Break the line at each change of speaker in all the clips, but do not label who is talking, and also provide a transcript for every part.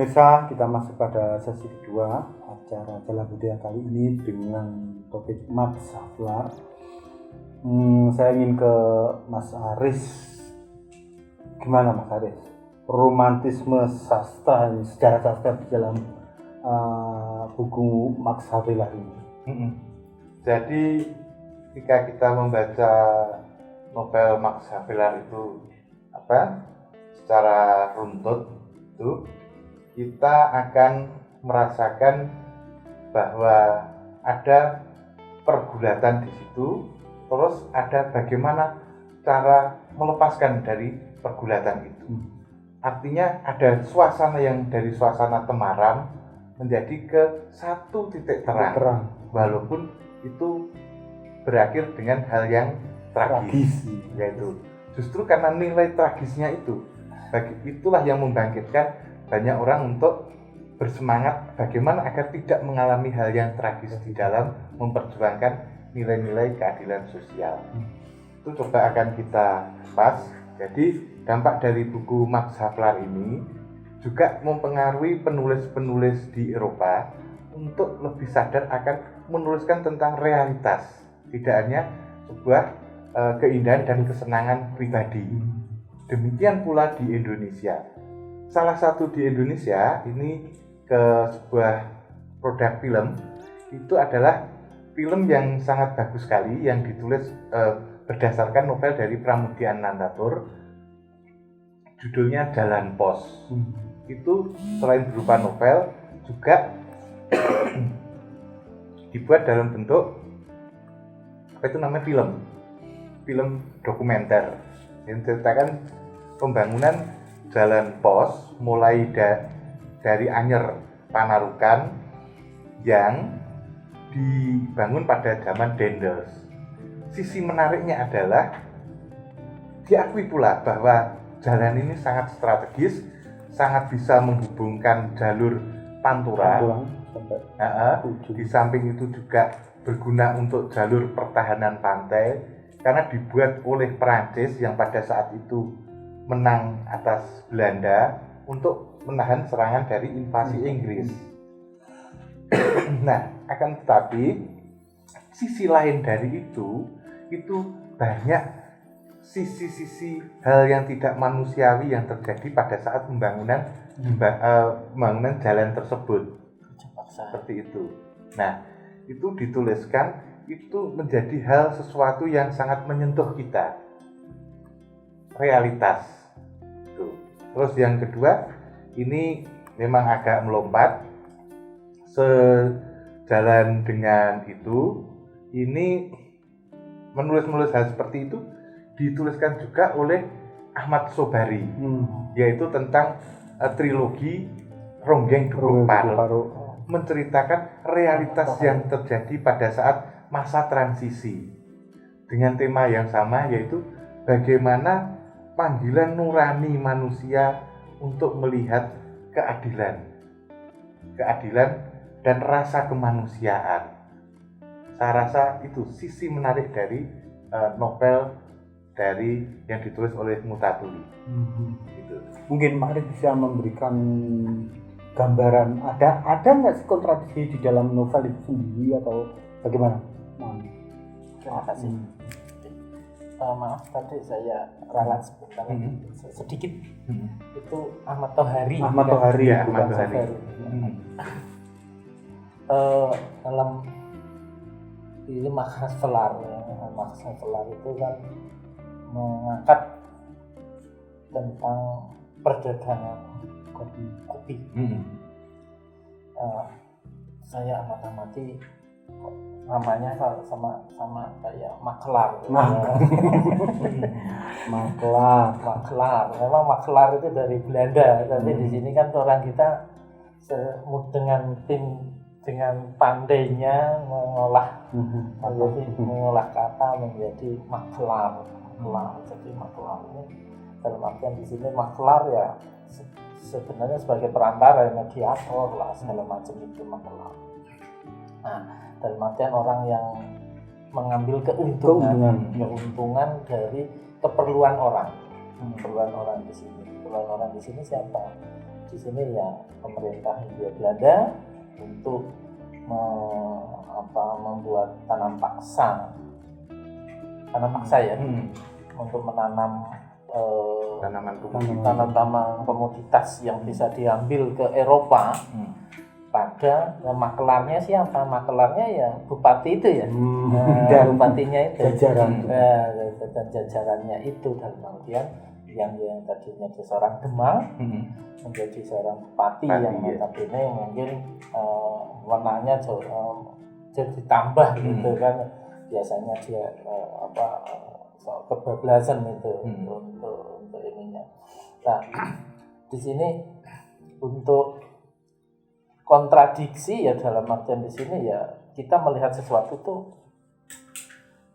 Pemirsa, kita masuk pada sesi kedua acara Jalan Budaya kali ini dengan topik Max Havelaar. Saya ingin ke Mas Aris. Gimana Mas Aris? Romantisme sastra, sejarah sastra di dalam buku Max Havelaar ini.
Jadi ketika kita membaca novel Max Havelaar itu secara runtut itu kita akan merasakan bahwa ada pergulatan di situ, terus ada bagaimana cara melepaskan dari pergulatan itu. Artinya ada suasana yang dari suasana temaram menjadi ke satu titik terang. Walaupun itu berakhir dengan hal yang tragis. Yaitu justru karena nilai tragisnya itulah yang membangkitkan banyak orang untuk bersemangat bagaimana agar tidak mengalami hal yang tragis di dalam memperjuangkan nilai-nilai keadilan sosial. Itu coba akan kita pas. Jadi dampak dari buku Max Havelaar ini juga mempengaruhi penulis-penulis di Eropa untuk lebih sadar akan menuliskan tentang realitas, tidak hanya sebuah keindahan dan kesenangan pribadi. Demikian pula di Indonesia. Salah satu di Indonesia ini ke sebuah produk film itu adalah film yang sangat bagus sekali yang ditulis berdasarkan novel dari Pramudia Anantatur, judulnya Jalan Pos. Itu selain berupa novel juga dibuat dalam bentuk film dokumenter yang menceritakan pembangunan Jalan Pos mulai dari Anyer Panarukan yang dibangun pada zaman Dendels. Sisi menariknya adalah diakui pula bahwa jalan ini sangat strategis, sangat bisa menghubungkan jalur Pantura. Di samping itu juga berguna untuk jalur pertahanan pantai karena dibuat oleh Perancis yang pada saat itu menang atas Belanda untuk menahan serangan dari invasi Inggris. Nah, akan tetapi sisi lain dari itu banyak sisi-sisi hal yang tidak manusiawi yang terjadi pada saat pembangunan jalan tersebut. Seperti itu. Nah, itu dituliskan, itu menjadi hal sesuatu yang sangat menyentuh kita. Realitas. Terus yang kedua, ini memang agak melompat. Sejalan dengan itu, ini menulis hal seperti itu dituliskan juga oleh Ahmad Sobari, yaitu tentang trilogi Ronggeng Dukung Paro, menceritakan realitas yang terjadi pada saat masa transisi dengan tema yang sama, yaitu bagaimana panggilan nurani manusia untuk melihat keadilan dan rasa kemanusiaan. Saya rasa itu sisi menarik dari novel dari yang ditulis oleh Mutatuli. Gitu.
Mungkin Pak Aris bisa memberikan gambaran, ada nggak sih kontradiksi di dalam novel itu sendiri atau bagaimana?
Terima kasih. Maaf tadi saya ralat sebentar sedikit. Itu Ahmad Tohari.
Ahmad Tohari.
Dalam ini Max Havelaar itu kan mengangkat tentang perdagangan kopi. Saya amati namanya sama kayak maklar. Maklar. Memang maklar itu dari Belanda, tapi di sini kan orang kita dengan pandainya mengolah mengolah kata menjadi maklar. Jadi maklar ini dalam artian di sini maklar ya sebenarnya sebagai perantara, mediator lah segala macam itu maklar. Nah, dalam artian orang yang mengambil keuntungan dari keperluan orang. Keperluan orang di sini siapa? di sini ya pemerintah Hindia Belanda untuk membuat tanam paksa ya, untuk menanam tanaman komoditas yang bisa diambil ke Eropa. Pada makelarnya siapa? Makelarnya ya bupati itu ya, bupatinya itu, dan jajarannya itu, dalam artian yang tadinya seorang Demang menjadi seorang bupati yang notabene mungkin warnanya jadi ditambah gitu kan, biasanya dia soal kebablasan itu untuk ininya. Nah, di sini untuk kontradiksi ya, dalam artian di sini ya kita melihat sesuatu tuh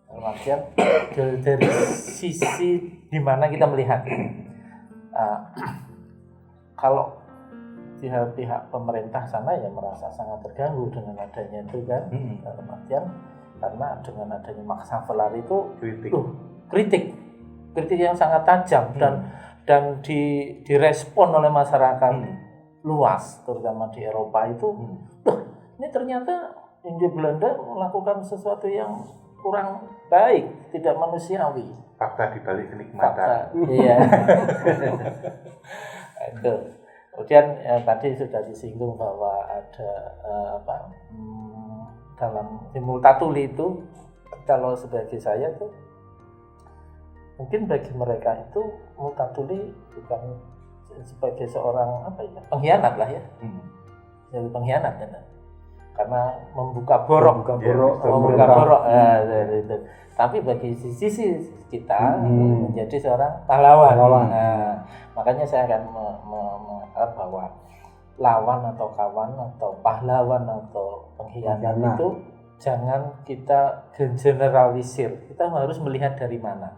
dalam artian dari sisi di mana kita melihat. Kalau pihak pemerintah sana ya merasa sangat terganggu dengan adanya itu kan, dalam artian karena dengan adanya Max Havelaar itu kritik yang sangat tajam dan direspon oleh masyarakat luas, terutama di Eropa itu. Ini ternyata Hindia Belanda melakukan sesuatu yang kurang baik, tidak manusiawi.
Fakta di balik kenikmatan.
Iya. Itu. Kemudian tadi sudah disinggung bahwa ada dalam Multatuli itu, kalau sebagai saya tuh mungkin bagi mereka itu Multatuli bukan sebagai seorang pengkhianat lah ya, jadi pengkhianat ya, karena membuka borok. Itu. Tapi bagi sisi kita menjadi seorang pahlawan. Nah, makanya saya akan mengatakan bahwa lawan atau kawan atau pahlawan atau pengkhianat itu jangan kita generalisir. Kita harus melihat dari mana.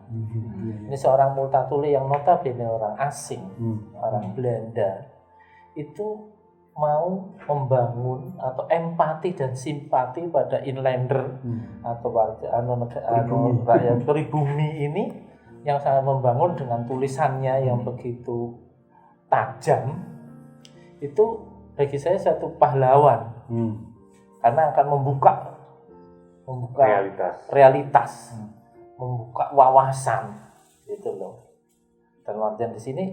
Ini seorang Multatuli yang notabene orang asing, orang Belanda, itu mau membangun atau empati dan simpati pada inlander atau warga rakyat pribumi ini, yang sangat membangun dengan tulisannya yang begitu tajam. Itu bagi saya satu pahlawan, karena akan membuka realitas, membuka wawasan, gitu loh. Dan artian di sini,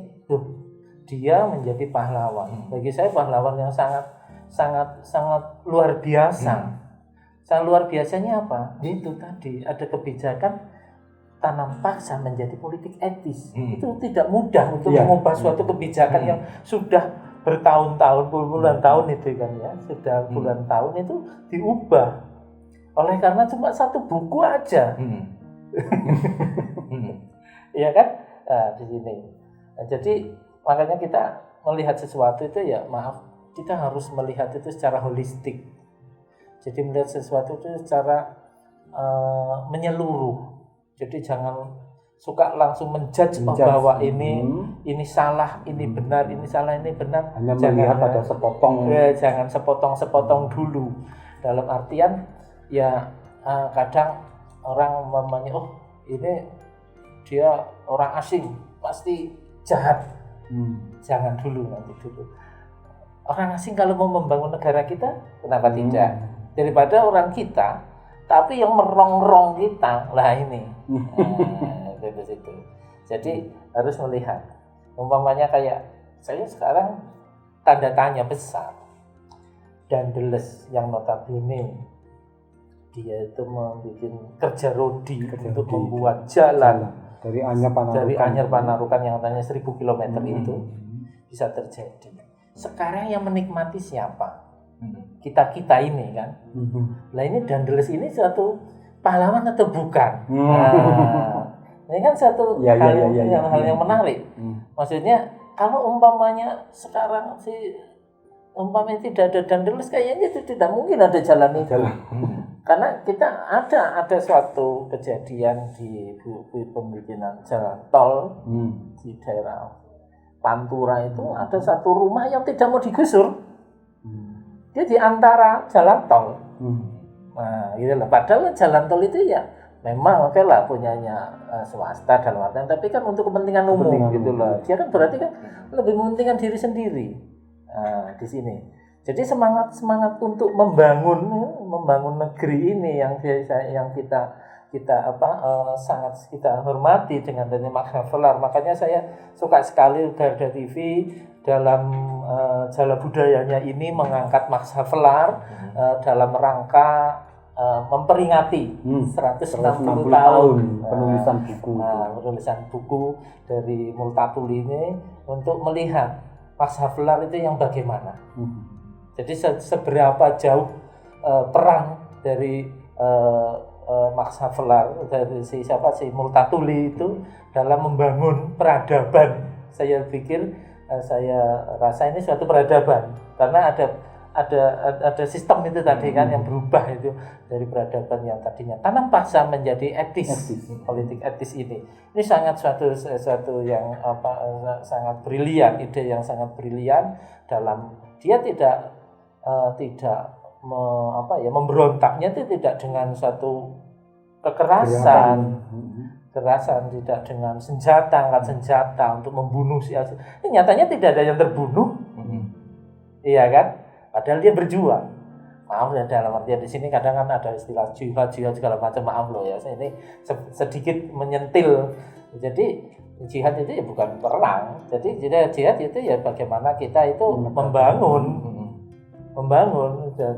dia menjadi pahlawan. Bagi saya pahlawan yang sangat luar biasa. Sangat luar biasanya apa? Itu tadi ada kebijakan tanam paksa menjadi politik etis. Itu tidak mudah untuk mengubah suatu kebijakan yang sudah bertahun-tahun, puluhan tahun itu kan ya, sudah puluhan tahun itu diubah oleh karena cuma satu buku aja. Iya kan? Nah, di sini. Nah, jadi makanya kita melihat sesuatu itu ya, kita harus melihat itu secara holistik. Jadi melihat sesuatu itu secara menyeluruh. Jadi jangan suka langsung menjudge bahwa ini salah, ini benar, ini salah, ini benar.
Hanya melihat pada sepotong.
Jangan sepotong dulu. Dalam artian ya kadang orang memangnya, ini dia orang asing pasti jahat. Jangan dulu, nanti dulu. Orang asing kalau mau membangun negara kita, kenapa tidak? Daripada orang kita tapi yang merongrong kita, lah ini. Dari situ. Jadi harus melihat. Umpamanya kayak saya sekarang tanda tanya besar. Daendels yang notabene dia itu membuat kerja rodi untuk membuat jalan
dari Anyar
Panarukan yang katanya 1000 km itu bisa terjadi. Sekarang yang menikmati siapa? Kita ini kan. Lah ini Daendels ini suatu pahlawan atau bukan? Ini kan satu hal yang menarik. Maksudnya kalau umpamanya sekarang umpamanya tidak ada Daendels, kayaknya itu tidak mungkin ada jalan itu. Karena kita ada suatu kejadian di pembikinan jalan tol di daerah Pantura itu, ada satu rumah yang tidak mau digusur. Dia di antara jalan tol. Nah, gitu lah. Padahal jalan tol itu ya memang oke lah punyanya swasta dalam artian, tapi kan untuk kepentingan umum gitu loh. Dia kan berarti kan lebih mementingkan diri sendiri. Nah, di sini. Jadi semangat untuk membangun negeri ini yang sangat kita hormati dengan adanya Max Havelaar. Makanya saya suka sekali Garda TV dalam Jala Budayanya ini mengangkat Max Havelaar dalam rangka memperingati 160 tahun
penulisan buku.
Penulisan buku dari Multatuli ini untuk melihat Max Havelaar itu yang bagaimana. Jadi seberapa jauh peran dari Max Havelaar dari si Multatuli itu dalam membangun peradaban. Saya pikir saya rasa ini suatu peradaban karena ada sistem itu tadi kan yang berubah itu dari peradaban yang tadinya tanam paksa menjadi etis. Politik etis ini sangat suatu yang sangat brilian, ide yang sangat brilian dalam dia tidak memberontaknya itu tidak dengan suatu kekerasan, tidak dengan senjata, angkat senjata untuk membunuh si Aceh. Ini nyatanya tidak ada yang terbunuh, iya kan? Padahal dia berjuang. Maaf ya dalam artian di sini kadang kan ada istilah jihad segala macam, maaf loh ya. Ini sedikit menyentil. Jadi jihad itu ya bukan perang. Jadi jihad itu ya bagaimana kita itu membangun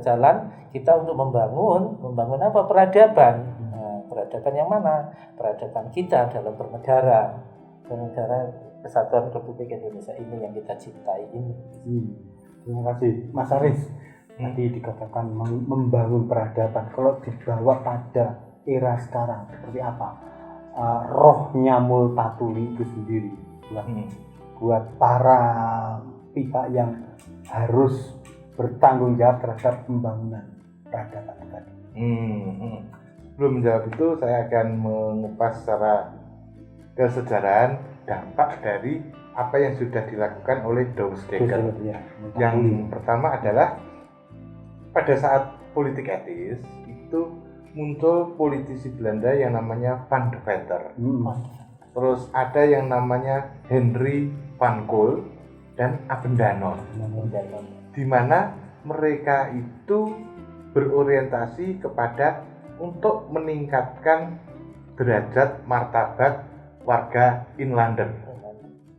jalan kita untuk membangun apa? Peradaban. Nah, peradaban yang mana? Peradaban kita dalam bernegara Kesatuan Republik Indonesia ini yang kita cintai ini.
Terima kasih Mas Aris. Tadi dikatakan membangun peradaban. Kalau dibawa pada era sekarang seperti apa? Rohnya Multatuli itu sendiri buat para pihak yang harus bertanggung jawab terhadap pembangunan peradaban tadi.
Belum menjawab itu, saya akan mengupas secara kesejarahan dampak dari apa yang sudah dilakukan oleh Douwe Dekker. Yang pertama adalah pada saat politik etis itu muncul politisi Belanda yang namanya Van de Veter. Terus ada yang namanya Henry van Cole dan Avendanon. Di mana mereka itu berorientasi kepada untuk meningkatkan derajat martabat warga inlander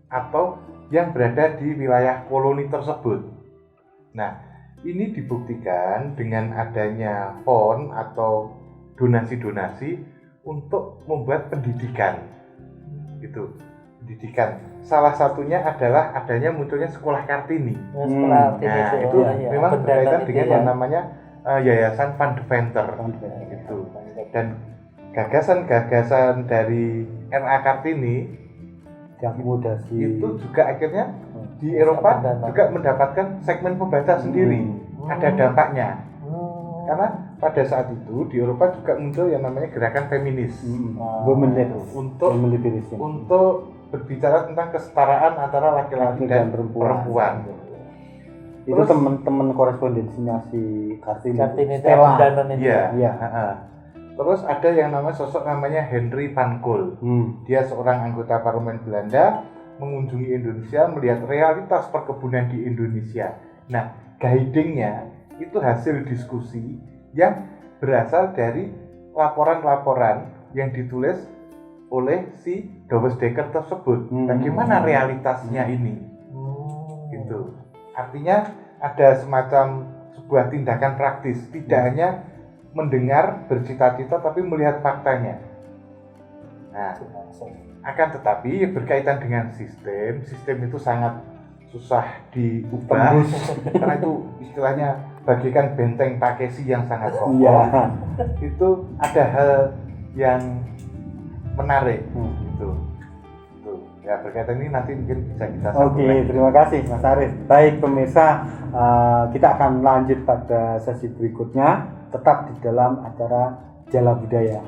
atau yang berada di wilayah koloni tersebut. Nah, ini dibuktikan dengan adanya fond atau donasi-donasi untuk membuat pendidikan. Gitu. Pendidikan. Salah satunya adalah adanya munculnya sekolah Kartini. Itu memang berkaitan dengan yang namanya Yayasan Van de Veter. Gitu. Dan gagasan-gagasan dari R.A. Kartini
diakomodasi
itu juga akhirnya di Eropa juga mendapatkan segmen pembaca sendiri. Ada dampaknya. Karena pada saat itu di Eropa juga muncul yang namanya gerakan feminis. Untuk berbicara tentang kesetaraan antara laki-laki dan perempuan.
Itu teman-teman korespondensinya si Kartini
Stella.
Iya. Terus ada yang namanya sosok namanya Henry van Cole. Dia seorang anggota parlemen Belanda mengunjungi Indonesia, melihat realitas perkebunan di Indonesia. Nah, guidingnya itu hasil diskusi yang berasal dari laporan-laporan yang ditulis oleh si Douwe Dekker tersebut. Bagaimana realitasnya ini? Gitu. Artinya ada semacam sebuah tindakan praktis, tidak hanya mendengar, bercita-cita, tapi melihat faktanya. Nah, akan tetapi berkaitan dengan sistem itu sangat susah diubah karena itu istilahnya bagikan benteng Takeshi yang sangat kokoh. Itu ada hal yang menarik gitu. Ya, berkaitan ini nanti mungkin bisa kita sambung.
Oke, terima kasih Mas Aris. Baik pemirsa, kita akan lanjut pada sesi berikutnya, tetap di dalam acara Jala Budaya.